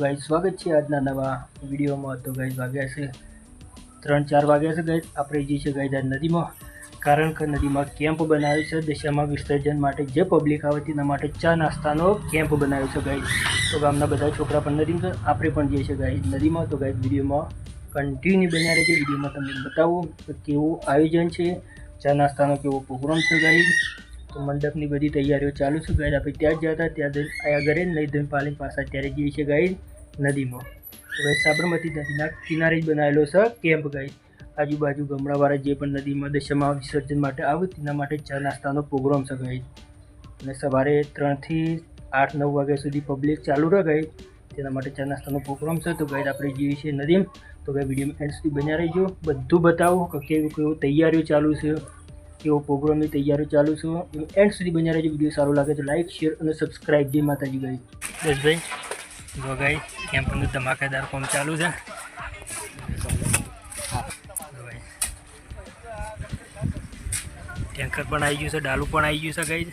Guys સ્વાગત છે આજના નવા વિડીયોમાં। તો ગાઈઝ વાગ્યા છે 3-4 વાગ્યા છે ગાઈઝ। આપણે જઈએ છીએ ગાઈઝ આજ નદીમાં, કારણ કે નદીમાં કેમ્પ બનાવ્યો છે દશામાં વિસર્જન માટે। જે પબ્લિક આવે તેના માટે ચા નાસ્તાનો કેમ્પ બનાવ્યો છે ગાઈઝ। તો ગામના બધા છોકરા પણ નદીમાં છે, આપણે પણ જઈએ છીએ ગાઈઝ નદીમાં। તો ગાઈઝ વિડીયોમાં કન્ટિન્યુ બન્યા રહેજો। વિડીયોમાં તમને બતાવું કે કેવું આયોજન છે, ચા નાસ્તાનો કેવો પ્રોગ્રામ છે ગાઈઝ। તો મંડપની બધી તૈયારીઓ ચાલુ છે ગાઈઝ। આપણે ત્યાં જ હતા, ત્યાં જઈને આયા ઘરે નહીં ધોઈને પાલી પાછા ત્યારે જઈએ છીએ ગાઈઝ નદીમાં। તો ગાઈઝ સાબરમતી નદીના કિનારે જ બનાવેલો છે કેમ્પ ગાઈઝ। આજુબાજુ ગામડાવાળા જે પણ નદીમાં દશામાં વિસર્જન માટે આવે તેના માટે ચા નાસ્તાનો પ્રોગ્રામ છે ગાઈઝ। અને સવારે 3 થી 8-9 વાગ્યા સુધી પબ્લિક ચાલુ રહે ગાઈઝ, તેના માટે ચા નાસ્તાનો પ્રોગ્રામ છે। તો ગાઈઝ આપણે જઈએ છીએ નદીમાં। તો ગાઈઝ વિડીયોમાં એન્ડ સુધી બન્યા રહેજો, બધું બતાવો કે કેવું તૈયારીઓ ચાલુ છે, કેવો પ્રોગ્રામની તૈયારીઓ ચાલુ છે, એન્ડ સુધી બન્યા રહેજો। વિડીયો સારો લાગે તો લાઈક, શેર અને સબસ્ક્રાઈબ। જય માતાજી ગાઈઝ। બસ ભાઈ જો ગાઈઝ કેમ્પનું ધમાકેદાર કામ ચાલુ છે। ટેન્કર પણ આવી ગયું છે, ડાલું પણ આવી ગયું છે ગાઈઝ।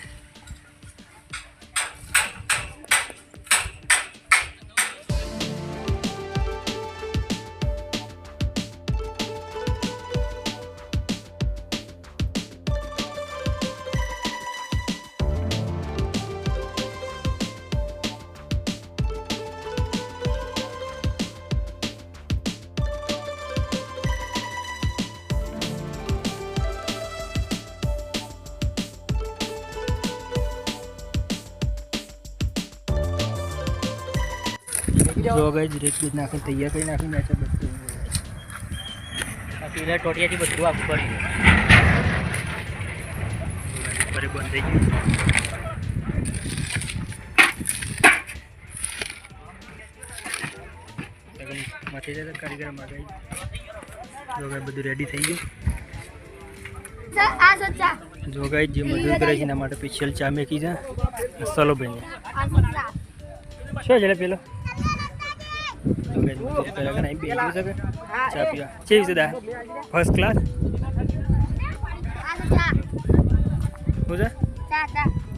જો ગાઈઝ રેત બીજ નાખીને તૈયાર કરી નાખીને છે બધું। આ પેલા ટોટિયાથી બધું આખું કરી ઉપર બંધ થઈ ગયું। માથે જતા કારીગર માં ગાઈઝ જો ગાઈઝ બધું રેડી થઈ ગયું। જો ગાઈઝ જે મજૂર કરે છે એના માટે સ્પેશિયલ ચા મેકી છે ચલો ભાઈને શું છે પેલો फर्स्ट क्लास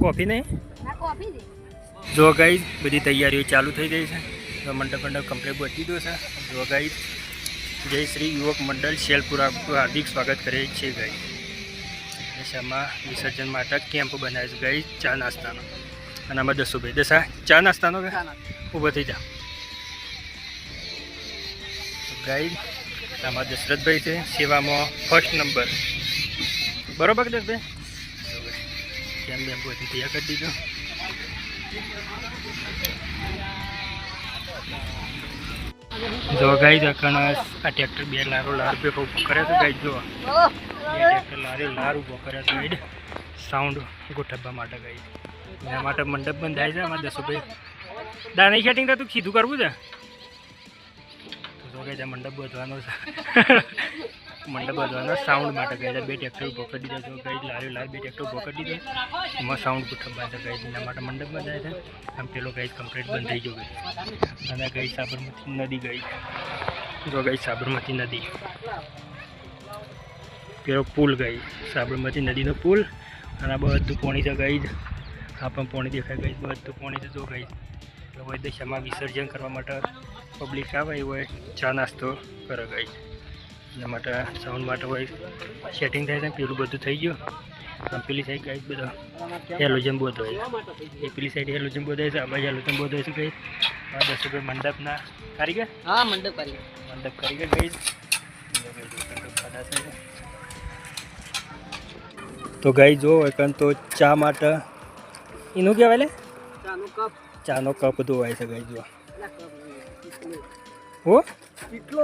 कॉफी नहीं जो गाइज बड़ी तैयारी चालू थी गई है। तो मंडप कम्प्लीट बची दो है। जो गाइज जय श्री युवक मंडल शेलपुरा हार्दिक स्वागत करे गाइज। दशाમાં विसर्जन માટે કેમ્પ બનાવ્યો છે ગાઈઝ ચા નાસ્તાનો। અને આમાં દસુભાઈ દશા ચા નાસ્તાનો ઊભો થઈ જા ગાઈડ। આમાં દશરથભાઈ છે સેવામાં ફર્સ્ટ નંબર, બરોબર દશભાઈ? કેમ બેમ બધી તૈયાર કરી દીધો। જો ગાઈડ અકણ આ ટ્રેક્ટર બે લારો લાર બે ઉભો કરે છે ગાઈડ। જો ટ્રેક્ટર લારે લાર ઉભો કરે છે ગાઈડ સાઉન્ડ ગોઠવવા માટે ગાઈડ। એના માટે મંડપ બંધાય છે। આમાં દસુભાઈ દાની સેટિંગ તો તું સીધું કરવું છે। મંડપ બાંધવાનો છે મંડપ બાંધવાનો સાઉન્ડ માટે કહે છે। બે ટ્રેક્ટર ઉભો કરી દીધા છે ગાઈડ, લારે લાર બે ટ્રેક્ટર ઉભો કરી દીધો, એમાં સાઉન્ડ ગોઠવવા છે ગાઈડ। એના માટે મંડપ બંધાય છે। આમ પેલો ગાઈડ કમ્પ્લીટ બંધ થઈ ગયો ગાઈડ। અને ગાઈડ સાબરમતી નદી ગાઈડ જો ગાઈડ સાબરમતી નદી પેલો પુલ ગાઈડ, સાબરમતી નદીનો પુલ। અને બધું પાણી છે ગાઈડ, આ પણ પાણી દેખાય ગાઈડ, બધું પાણી છે જો ગાઈડ। હવે દશામાં વિસર્જન કરવા માટે પબ્લિક આવે એ હોય ચા નાસ્તો કરે ગાઈડ। એના માટે સાઉન્ડ માટે હોય સેટિંગ થાય છે। પેલું બધું થઈ ગયું। પેલી સાઈડ ગાઈડ બધા હેલોજન બોધ હોય, એ પેલી સાઈડ હેલોજન બોધ હોય છે, આ બાજુ હેલોજન બોધ હોય છે ગાઈડ। આ 10 રૂપિયા મંડપના કારીગર, હા મંડપ કારીગર ગાઈડ। તો ગાઈડ જો એકન તો ચા માટે એનું કહેવાય લે ચાનો કપ ધોવાય છે ગાઈડ। જો હો કીટલો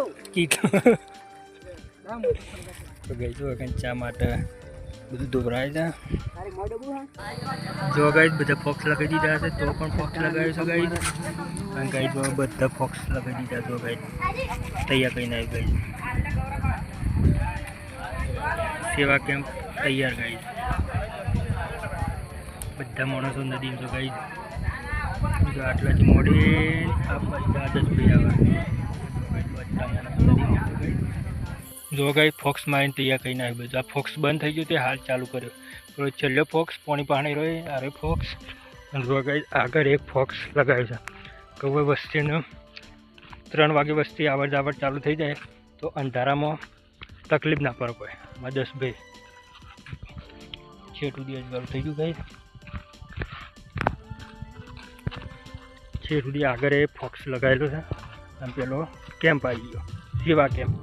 તો ગાઈડ જો એકન ચા માટે બધું ધોવરાય છે। જો ગાઈડ બધા ફોક્સ લગાવી દીધા છે, તો પણ ફોક્સ લગાવ્યો છે ગાઈડ। અને ગાઈડ જો બધા ફોક્સ લગાવી દીધા જો ગાઈડ તૈયાર કરીને આવી ગાઈડ। સેવા કેમ્પ તૈયાર ગાઈડ। બધા માણસો નદીમાં તો ગાઈડ જો આટલાથી મોડે આ બધા 10 ભાઈ આવે। જો ગાઈડ ફોક્સ મારીને તૈયાર કરીને આવી બધું। આ ફોક્સ બંધ થઈ ગયું તે હાલ ચાલુ કર્યો। તો છેલ્લો ફોક્સ પાણી પાણી રહ્યો આ રે ફોક્સ। અને જો ગાઈડ આગળ એક ફોક્સ લગાવ્યો છે કે હવે વસ્તીને 3 વાગે વસ્તી આવર જાવર ચાલુ થઈ જાય તો અંધારામાં તકલીફ ના પડે કોઈ. માં 10 ભાઈ છેટ સુધી અજવાળું થઈ ગયું ગાઈસ. છેટ સુધી આગળ એ ફોક્સ લગાવેલો છે અને પેલો કેમ્પ આવી ગયો, સેવા કેમ્પ.